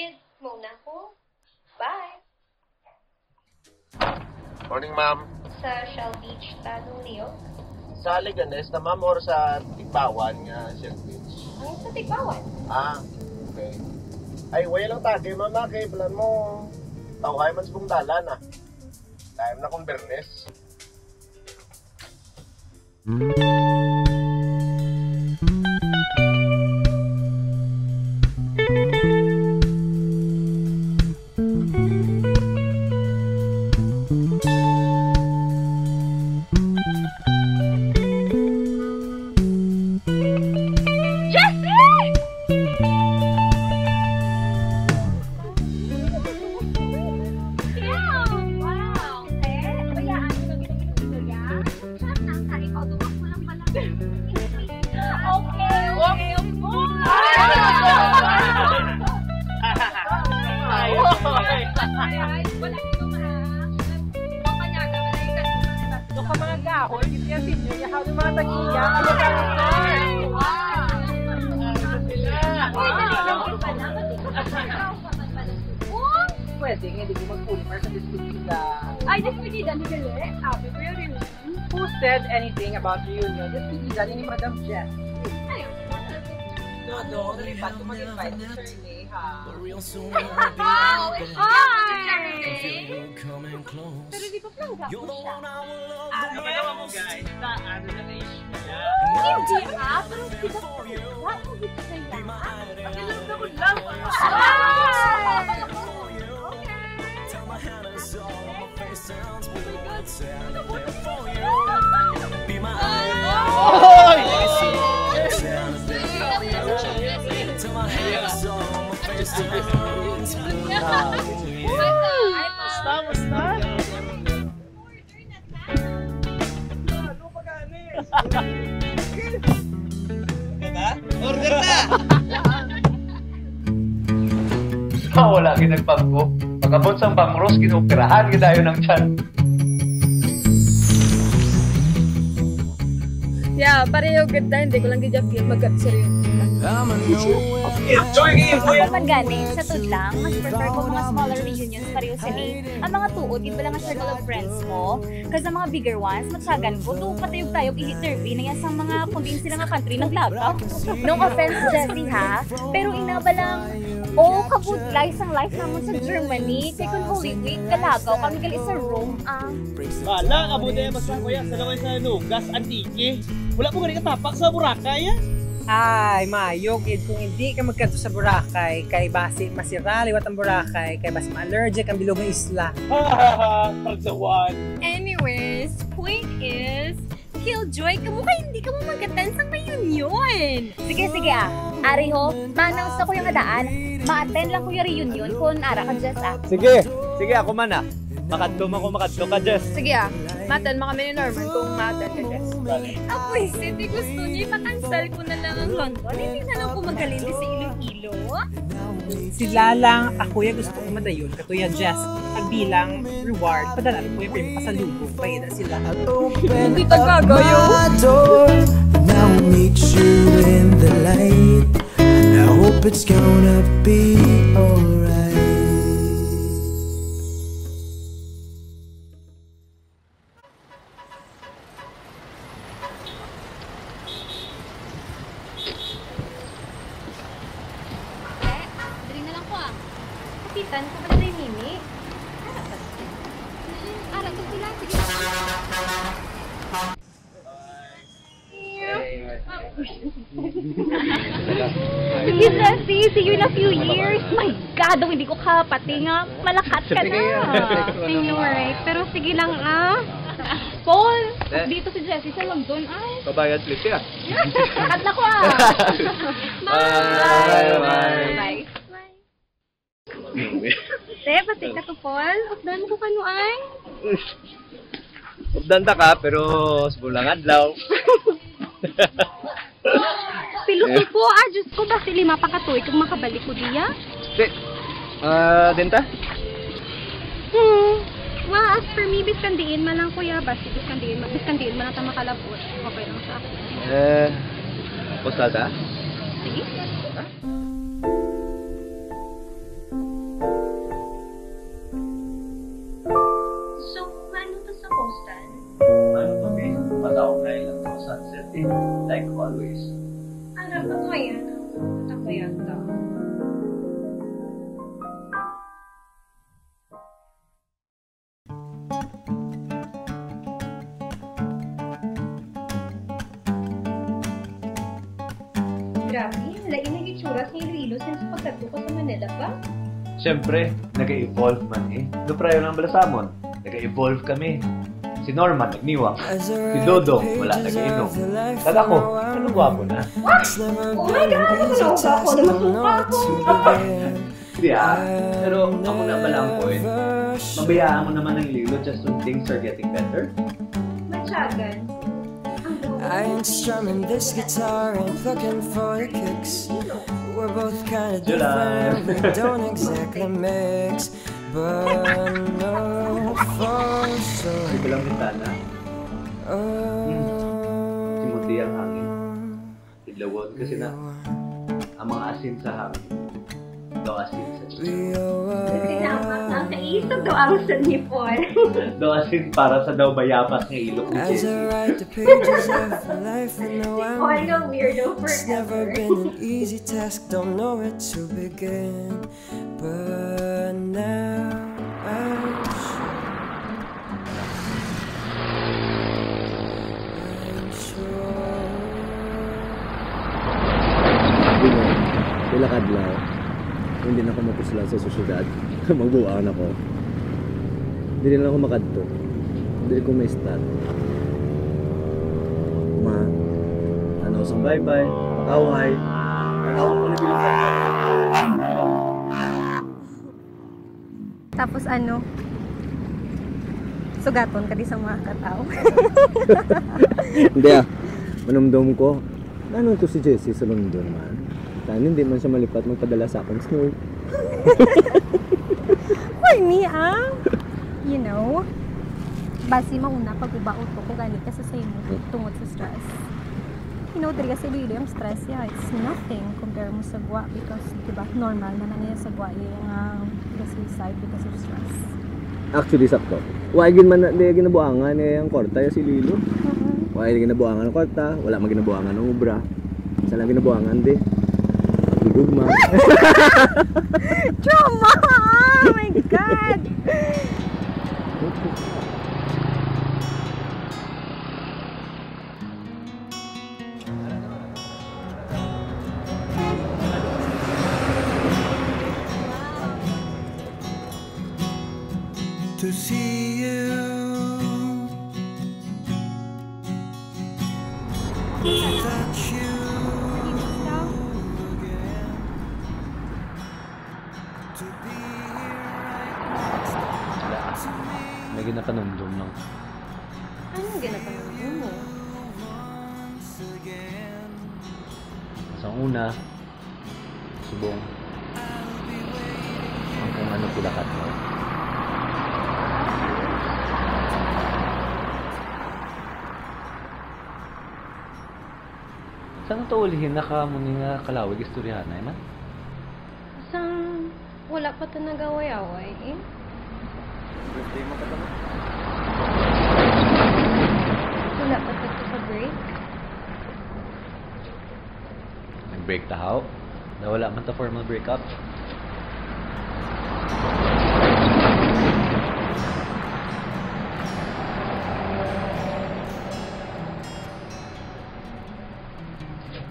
Kid, muna ko. Bye! Morning, ma'am. Sa Shell Beach, Tanong Leo? Sa Leganes na, ma'am, or sa Tigbawan nga, Shell Beach? Ay, sa Tigbawan. Ah, okay. Ay, wala lang tagay, ma'am, kay plan mo. Tawhay man sa buong dalan, ah. Time na kong Bernes. Pwede, hindi ko mag-pulmar sa despedida. Ay, despedida ni Bele? Sabi ko yun. Who said anything about reunion? Despedida ni Madam Jess. Ayun. No, nalipat ko mag-invite ni Shirley, ha? Hi! Pero di ba plangga ko siya? Ano ba naman mo guys? Sa ano na issue niya? Hindi ha? Pero di ba plangga? Kung di ba kaya? Pagkilang na ko lang! Order na! Wala ginagpangko. Pagkabot sa pangros, ginuoperahan gidayo ng tiyan. Yeah, pareho ganda. Hindi ko lang gijagin mag-seryoso. Ako man gani, sa tudlang, mas prefer ko mga smaller reunions pareho sa ang mga tuod, di ba lang ang circle of friends mo? Kasi ang mga bigger ones, matsagan ko, doon patayog tayo i-interview na yan sa mga kundin sila nga country naglagaw. No offense, Jessie ha, pero ina ba lang, kabudlay sang life naman sa Germany, kay kung Holy Week, galagaw kami gali sa Rome, Wala, kabuti mas lang kuya, sa laway sa Nugas, Antique. Wala po ganit katapak sa Boracay, ah. Ay, Mayo, kid, kung hindi ka magkanto sa Boracay, kay basi masira, liwat ang Boracay, kay basi ma-allergic ang bilog ng isla. Pagsawan. Anyways, point is, Killjoy, kamukha hindi ka mo magatan sa reunion. Sige, ari ho, ma-announce na ko yung adaan, ma-attend lang ko yung reunion kung ara ka, Jess Sige, ako man ah. Makadto ka, Jess. Sige matan mo kami ni Norman kung matan ka, Jess. Ako hindi gusto niya, ipakansal ko na lang ang London. Hindi na lang ko magalili sa Iloilo. Sila lang, ako yung gusto kong madayon, katuya Jess, pagbilang reward, padalan ko yung pasalubong, pagkita sila. Hindi tagagayo. Now I'll meet you in the light. I hope it's gonna be alright. Kapitan ko pala na yung mimi. Ara, ito sila. Sige. Sige, Jessie. See you in a few years. My God, hindi ko pati nga malakat ka na. I know, right? Pero sige lang, Paul, dito si Jessie sa London, Babayad please ya. Kat na ko, Bye. Pati ka to, Paul. Updan ko kanu ay. Updan ta ka, pero subulang adlaw. Piluto ko, Diyos ko, basi 5 pa katuig kung makabalik ko diya. Denta? Well, as for me, biskandiin man lang kuya, basi biskandiin man ang makalabot. Okay lang sa akin. Postada? Sige. everything like always. Ano ba ito yan? Ano ba yata? Grabe, lain na itsura sa Iloilo since pagkadto ko sa Manila ba? Siyempre, nag-evolve man eh. Doon prayo ng Balasamon, nag-evolve kami. Si Norman, nagniwang. Si Dodo, wala nag-inom. Kala ko, ano gwapo na? Oh my God! Ano ba ako? Namasuka ako! Hindi pero ako na pala ang point. Mabayaan mo naman ang Lilo just when things are getting better. Matsyagan. I ain't strumming this guitar, ain't looking for the kicks. We're both kinda different, we don't exactly mix. But no for sure. Hindi ko lang bintana. Simuti ang hangin. Idlawon kasi na ang mga asin sa hangin. Daw asin sa chicha. Sinapak na sa isog daw ang sa nipon. Daw asin para sa daw bayabas ng ilok ni As I Jessie. write the pages of life, I know Nipon I'm ka weirdo It's never forever. been an easy task, don't know where to begin. But now I'm sure. Pila kadlaw, hindi na ako mapusla sa sosyedad. Magbuwaan ako. Hindi na ako makadto. Hindi ko may start. Ma, ano sa bye-bye, makaway. Ako ko na bilang Tapos ano? Sugaton ka di sa mga katao. Hindi manumdum ko. Ano to si Jessie sa London man? Sana hindi man siya malipat magpadala sa akin snow. For me, you know, basi mauna pag-ubaot ko kung gani ka sa sa'yo tungod sa stress. You know, dali kasi lilo yung stress, yeah, it's nothing compare mo sa gwa because, diba, normal na nangyayari sa gwa yung suicide because of stress. Actually, sakto. Wala man na ginabuangan ang kwarta yung si Lilo. Wala ginabuangan ng kwarta, wala man ginabuangan ng ubra. Isa lang ginabuangan di. Gugma. Trauma! Oh my God! To see you, touch you again, to be here right next to me. May ginapanumdum lang. Anong ginapanood mo? Once again, Sa una, subong. Ang kung ano pilakat mo. Saan ito ulihin na ka mo nga kalawig istoryahan na man? Sang wala pa ito nagaway-away eh. Birthday mo ka naman. Wala pa ito sa break. Nag-break tahaw? Nawala man ta formal breakup?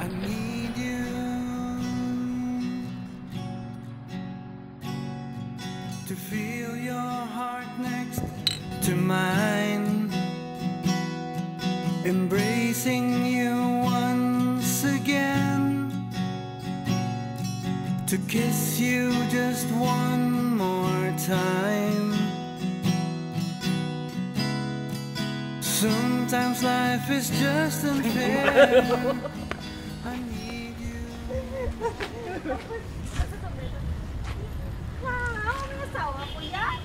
I need you to feel your heart next to mine, embracing you once again, to kiss you just one more time. Sometimes life is just unfair. I need you. Wow! May asawa ko yan!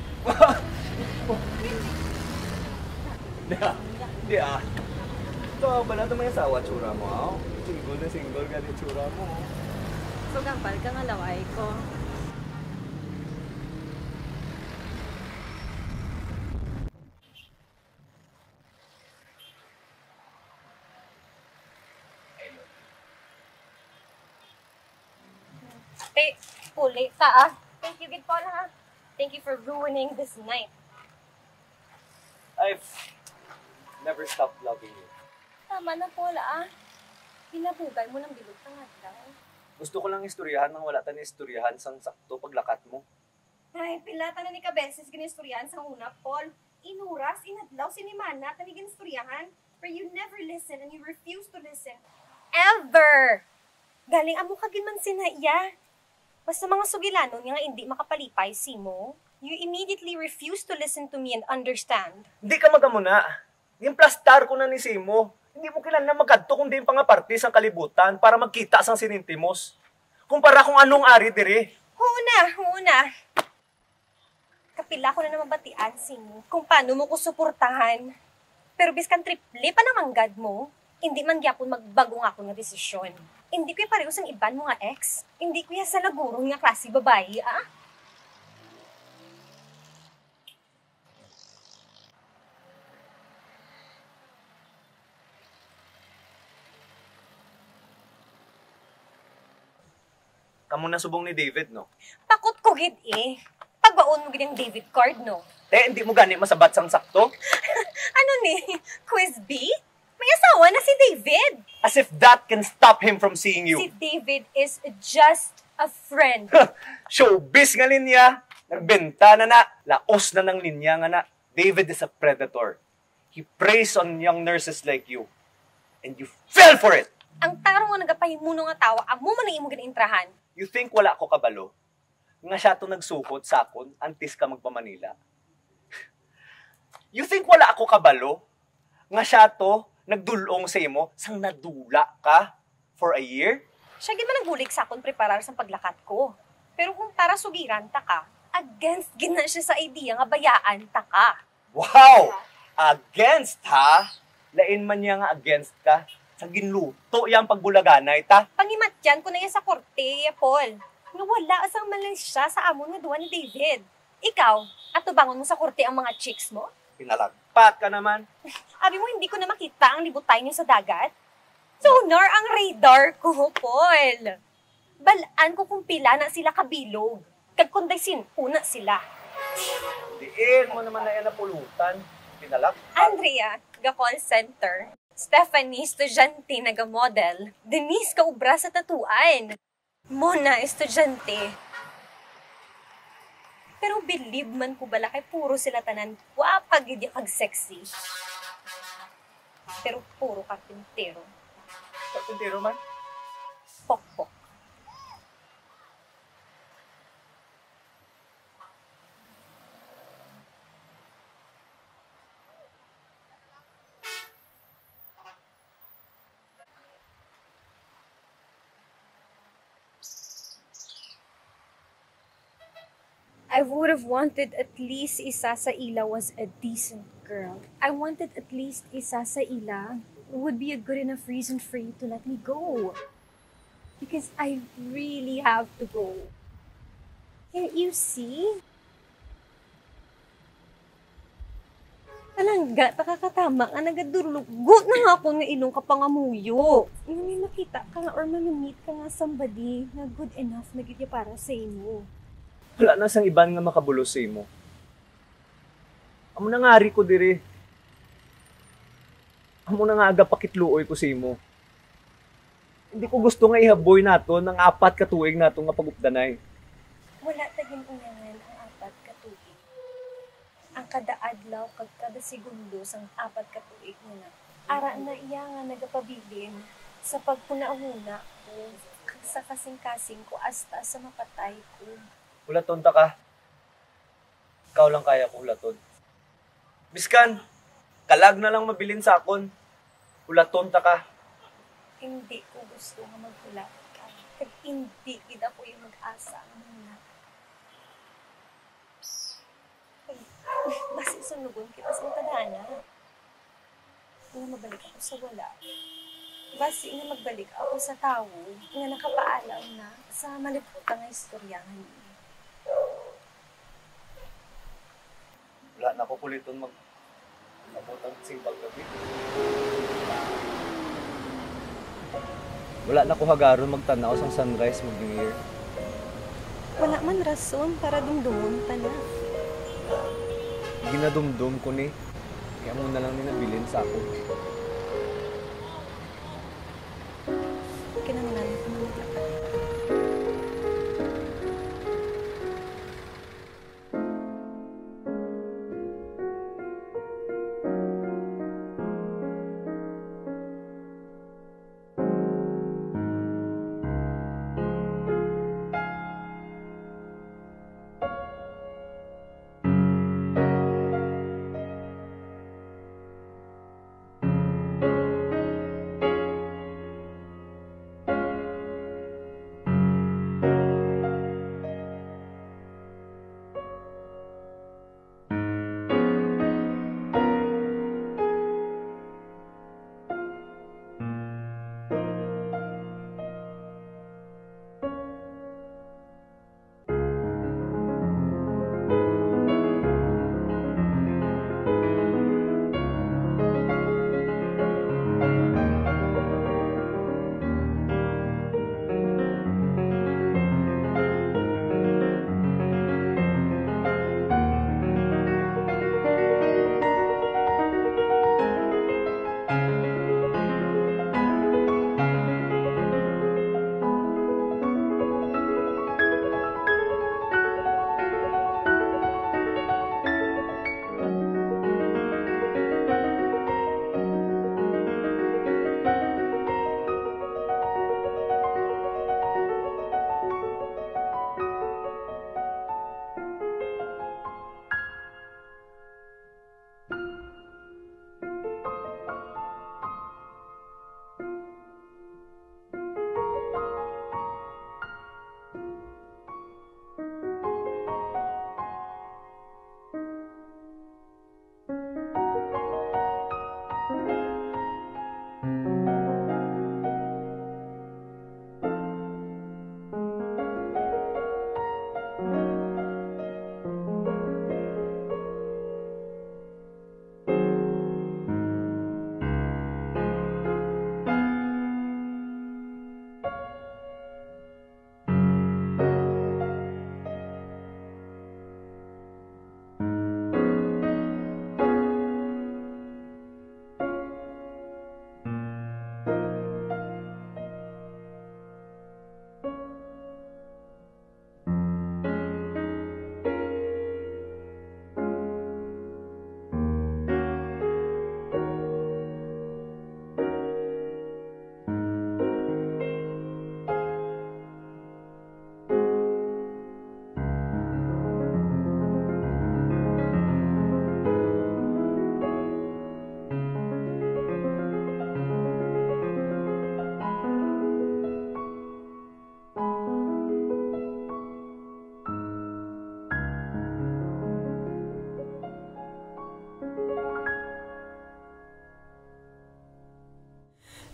Hindi Ito pala ito may asawa tsura mo. Single na single ka din tsura mo. So, gampal ka nga laway ko. Te, puli ta ah. Thank you, good Paul, ha? Thank you for ruining this night. I've never stopped loving you. Tama na, Paul, ah. Pinabugay mo ng bilog ka nga daw. Gusto ko lang istoryahan nang wala tani istoryahan sang sakto paglakat mo. Ay, pilata na ni Kabeses ginistoryahan sa una, Paul. Inuras, inadlaw, sinimana, tani ginistoryahan. But you never listen and you refuse to listen. Ever! Galing amo kagin man sinaiya. Basta mga sugilanon nga hindi makapalipay, Simo. You immediately refuse to listen to me and understand. Hindi ka magamuna. Yung plastar ko na ni Simo. Hindi mo kailangan magkadto kung di yung pangaparte sang kalibutan para magkita sang sinintimos. Kumpara kung anong ari dire. Huna. Kapila ko na naman batian, Simo, kung paano mo ko suportahan. Pero biskan triple pa naman gad mo, hindi man gyapon magbago nga ako ng desisyon. Hindi ko pareho sang iban mo nga ex. Hindi ko sa lagurong nga klase babae, ah? Kamu na subong ni David, no? Takot ko gid eh. Pagbaon mo gid ang David card, no? Hindi mo gani masabat sang sakto? Ano ni? Quiz B? May asawa na si David. As if that can stop him from seeing you. Si David is just a friend. Showbiz nga linya. Nagbenta na. Laos na ng linya nga na. David is a predator. He preys on young nurses like you. And you fell for it. Ang tarong nga nagapahimuno nga tawa, amo man ang imo ginaintrahan. You think wala ko kabalo? Nga siya to nagsukot sa akon, antes ka magpamanila. You think wala ako kabalo? Nga siya to nagdulong sa imo, sang nadula ka for a year? Siya gid man nagbulig sa akon preparar sa paglakat ko. Pero kung para sugiran ta ka, against gina siya sa idea nga bayaan ta ka. Wow! Against, ha? Lain man niya nga against ka. Sa ginluto yang pagbulaganay, ta? Pangimatyan ko na yan sa korte, Paul. Nawala asang malang siya sa amon nga duwa ni David. Ikaw, ato bangon mo sa korte ang mga chicks mo? Pinalagpat ka naman. Abi mo hindi ko na makita ang libutay niyo sa dagat? Sonar ang radar ko, Paul. Balaan ko kung pila na sila kabilog. Kagkunday sinuna sila. Diin mo naman na yan na pulutan. Pinalagpat. Andrea, ga-call center. Stephanie, estudyante, naga-model. Denise, kaubra sa tatuan. Mona, estudyante. Pero believe man ko bala kay puro sila tanan wapag yun kag sexy. Pero puro karpintero. Karpintero man? Pok-pok. I would have wanted at least isa sa ila was a decent girl. I wanted at least isa sa ila would be a good enough reason for you to let me go. Because I really have to go. Can't you see? Talangga, takakatama ka, nagadurlugot na nga ako nga ilong kapangamuyo. May makita ka nga or mamimit ka nga somebody na good enough na gitya para sa imo. Wala na sang iban nga makabulo sa imo. Amo na nga ari ko dire. Amo na nga aga pakitluoy ko sa imo. Hindi ko gusto nga ihaboy nato ng 4 ka tuig nato nga pagupdanay. Wala taging unyangan ang 4 ka tuig. Ang kada adlaw kag kada segundo sang 4 ka tuig na. Ara na iya nga nagapabilin sa pagpuna-una ko kag sa kasing-kasing ko hasta sa mapatay ko. Ulaton ta ka. Ikaw lang kaya ko ulaton. Biskan, kalag na lang mabilin sa akon. Ulaton ta ka. Hindi ko gusto nga maghulat ka. Kag hindi gid ako yung mag-asa ang muna. Basta sunugon kita sa tadhana. Nga mabalik ako sa wala. Basta nga magbalik ako sa tao nga nakapaalam na sa maliputang nga istoryahan niya. Wala na ko kuliton abotang simbag gabi. Wala na ko hagaron magtanaw sang sunrise mag New Year. Wala man rason para dumdumon ta na. Ginadumdum ko ni. Kaya mo na lang ninabilin sa ako. Kinanglan ko man naglakat.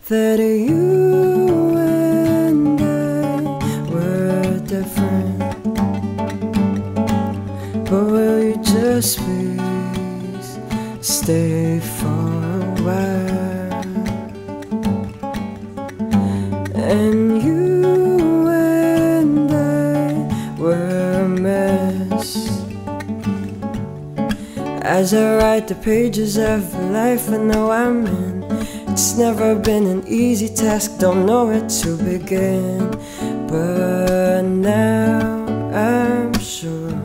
that you and I were different. But will you just please stay for a while? And you and I were a mess. As I write the pages of the life I know I'm in, it's never been an easy task, don't know where to begin. But now I'm sure